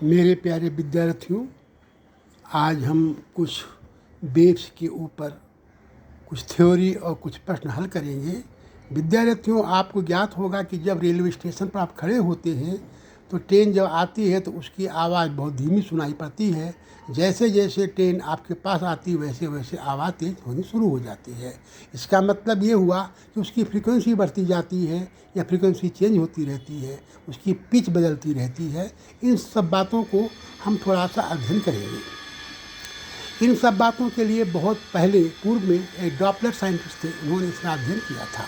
मेरे प्यारे विद्यार्थियों, आज हम कुछ वेव्स के ऊपर कुछ थ्योरी और कुछ प्रश्न हल करेंगे। विद्यार्थियों, आपको ज्ञात होगा कि जब रेलवे स्टेशन पर आप खड़े होते हैं तो ट्रेन जब आती है तो उसकी आवाज़ बहुत धीमी सुनाई पड़ती है। जैसे जैसे ट्रेन आपके पास आती वैसे वैसे आवाज़ तेज होनी शुरू हो जाती है। इसका मतलब ये हुआ कि उसकी फ्रीक्वेंसी बढ़ती जाती है या फ्रीक्वेंसी चेंज होती रहती है, उसकी पिच बदलती रहती है। इन सब बातों को हम थोड़ा सा अध्ययन करेंगे। इन सब बातों के लिए बहुत पहले पूर्व में एक डॉपलर साइंटिस्ट थे, उन्होंने इसका अध्ययन किया था।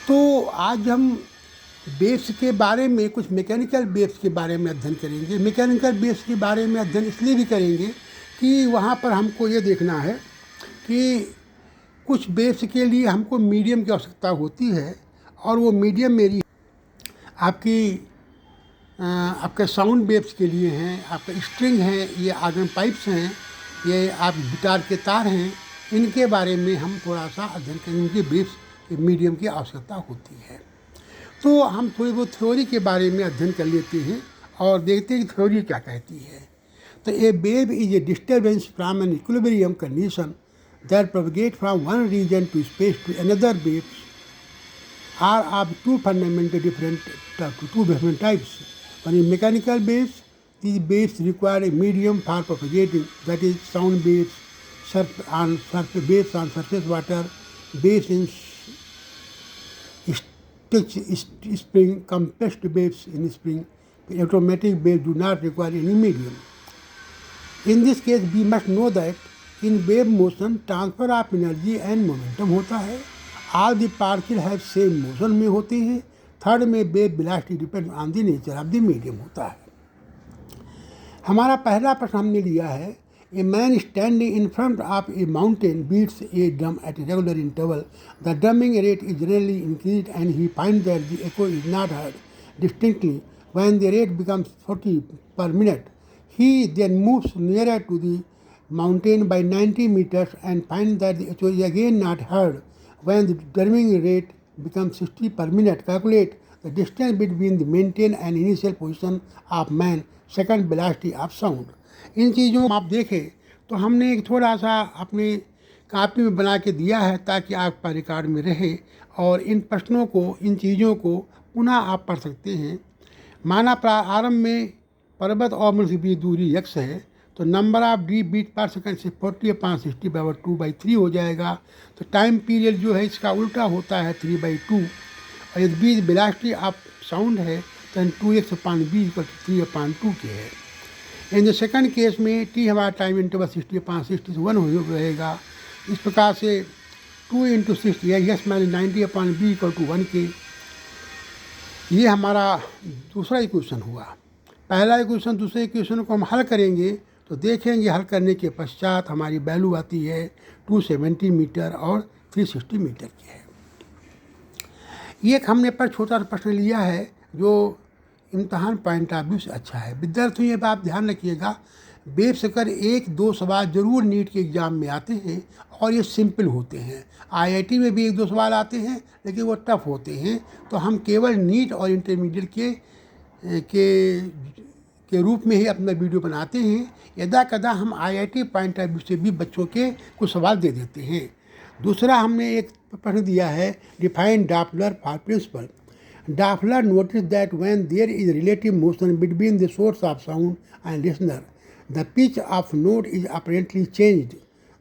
तो आज हम वेव्स के बारे में, कुछ मैकेनिकल वेव्स के बारे में अध्ययन करेंगे। मैकेनिकल वेव्स के बारे में अध्ययन इसलिए भी करेंगे कि वहाँ पर हमको ये देखना है कि कुछ वेव्स के लिए हमको मीडियम की आवश्यकता होती है, और वो मीडियम मेरी आपके साउंड वेव्स के लिए हैं, आपका स्ट्रिंग है, ये आर्गन पाइप्स हैं, ये आप गिटार के तार हैं। इनके बारे में हम थोड़ा सा अध्ययन करेंगे। वेव्स के मीडियम की आवश्यकता होती है। तो हम थोड़ी बहुत थ्योरी के बारे में अध्ययन कर लेते हैं और देखते हैं कि थ्योरी क्या कहती है। तो a wave is a disturbance from an equilibrium condition that propagate from one region to space to another. Waves are of two different types. One is mechanical waves. These waves require a medium for propagating, that is sound waves, waves on surface water, waves in spring, compressed waves in spring. Automatic waves do not require any medium. In this case, we must know that in wave motion transfer of energy and momentum होता है। All the particle have same motion में होते हैं। Third में wave velocity depend on the nature of the medium होता है। हमारा पहला प्रश्न हमने लिया है, a man standing in front of a mountain beats a drum at a regular interval. The drumming rate is generally increase and he find that the echo is not heard distinctly when the rate becomes 40 per minute. He then moves nearer to the mountain by 90 meters and finds that the echo is again not heard. When the drumming rate becomes 60 per minute, calculate the distance between the maintain and initial position of man, second velocity of sound. इन चीज़ों को आप देखें तो हमने एक थोड़ा सा अपनी कापी में बना के दिया है ताकि आपका रिकॉर्ड में रहे, और इन प्रश्नों को, इन चीज़ों को पुनः आप पढ़ सकते हैं। माना प्रारंभ में पर्वत और मनुष्य के बीच दूरी x है, तो नंबर ऑफ डी बीट पर सेकंड से 40/60 बराबर 2/3 हो जाएगा। तो टाइम पीरियड जो है इसका उल्टा होता है 3/2, और यदि बीच वेलोसिटी ऑफ साउंड है तो 2x/b = 3/2 के है। इन द सेकंड केस में टी हमारा टाइम इंटरवल 60/60 से 1 हो रहेगा। इस प्रकार से 2 × 60 या x - 90/b = 1 के। ये हमारा दूसरा इक्वेशन हुआ। पहला इक्वेशन, दूसरे इक्वेशन को हम हल करेंगे तो देखेंगे हल करने के पश्चात हमारी वैल्यू आती है 270 मीटर और 360 मीटर की है। ये एक हमने पर छोटा सा प्रश्न लिया है जो इम्तहान पॉइंट ऑफ व्यू से अच्छा है। विद्यार्थियों, ये बात ध्यान रखिएगा, बेशकर 1-2 सवाल जरूर नीट के एग्ज़ाम में आते हैं और ये सिंपल होते हैं। आईआईटी में भी 1-2 सवाल आते हैं लेकिन वो टफ होते हैं। तो हम केवल नीट और इंटरमीडिएट के रूप में ही अपना वीडियो बनाते हैं। यदा कदा हम आईआईटी पॉइंट ऑफ व्यू से भी बच्चों के कुछ सवाल दे देते हैं। दूसरा हमने एक प्रश्न दिया है, define Doppler for principle. Doppler notice that when there is relative motion between the source of sound and listener, the pitch of note is apparently changed.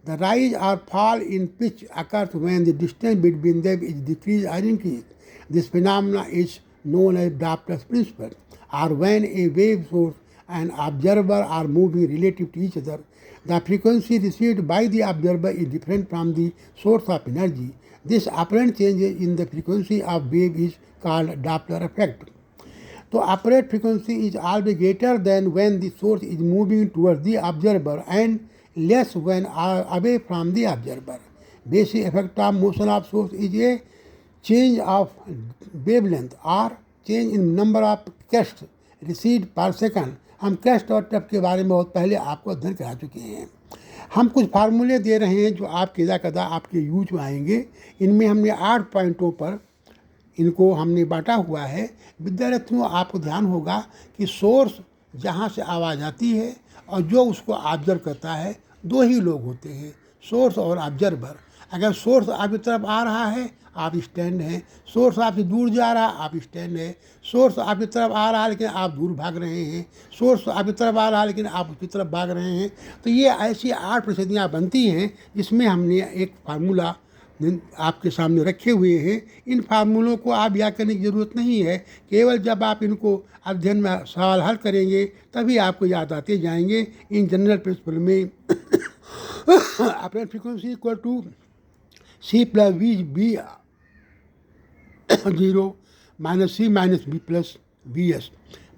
The rise और fall in pitch occurs when the distance between them is decrease और increase. This phenomena is known as Doppler's principle, or when a wave source and observer are moving relative to each other, the frequency received by the observer is different from the source of energy. This apparent change in the frequency of wave is called Doppler effect. So apparent frequency is always greater than when the source is moving towards the observer and less when away from the observer. Basic effect of motion of source is a change of wavelength or change in number of crests received per second. हम crest और टप के बारे में बहुत पहले आपको अध्ययन करा चुके हैं। हम कुछ फार्मूले दे रहे हैं जो आप कदा कदा आपके यूज में आएंगे। इनमें हमने 8 पॉइंटों पर इनको हमने बांटा हुआ है। विद्यार्थियों, आपको ध्यान होगा कि सोर्स जहाँ से आवाज़ आती है और जो उसको ऑब्जर्व करता है, दो ही लोग होते हैं, सोर्स और ऑब्जर्वर। अगर सोर्स आपकी तरफ आ रहा है, आप स्टैंड हैं। सोर्स आपसे दूर जा रहा है, आप स्टैंड है। सोर्स आपकी तरफ आ रहा है लेकिन आप दूर भाग रहे हैं। सोर्स आपकी तरफ आ रहा है लेकिन आप उसकी तरफ भाग रहे हैं। तो ये ऐसी 8 परिस्थितियाँ बनती हैं जिसमें हमने एक फार्मूला आपके सामने रखे हुए हैं। इन फार्मूलों को आप याद करने की ज़रूरत नहीं है, केवल जब आप इनको अध्ययन में सवाल हल करेंगे तभी आपको याद आते जाएंगे। इन जनरल प्रिंसिपल में अपने frequency equal to c plus b 0 minus c minus b plus b s.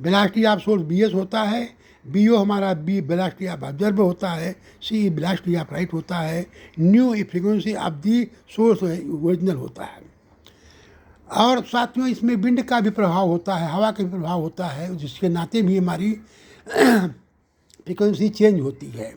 Velocity of source b s होता है, बी ओ हमारा बी वेलोसिटी ऑफ ऑब्जर्वर होता है, सी वेलोसिटी ऑफ लाइट होता है, new frequency of the source original होता है। और साथियों इसमें विंड का भी प्रभाव होता है, हवा का भी प्रभाव होता है, जिसके नाते भी हमारी फ्रीक्वेंसी चेंज होती है।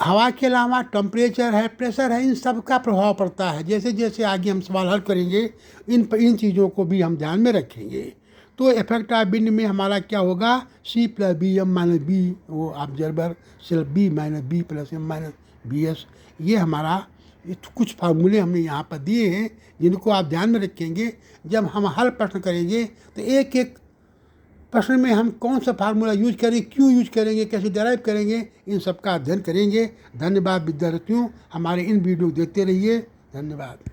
हवा के अलावा टेम्परेचर है, प्रेशर है, इन सब का प्रभाव पड़ता है। जैसे जैसे आगे हम सवाल हल करेंगे इन चीज़ों को भी हम ध्यान में रखेंगे। तो इफेक्ट ऑफ विंड में हमारा क्या होगा, c plus b m minus b वो ऑब्जर्वर सिर्फ b minus b plus b minus बी एस। ये हमारा कुछ फार्मूले हमने यहाँ पर दिए हैं जिनको आप ध्यान में रखेंगे। जब हम हर प्रश्न करेंगे तो एक एक प्रश्न में हम कौन सा फार्मूला यूज करेंगे, क्यों यूज करेंगे, कैसे डेराइव करेंगे, इन सब का अध्ययन करेंगे। धन्यवाद विद्यार्थियों, हमारे इन वीडियो देखते रहिए। धन्यवाद।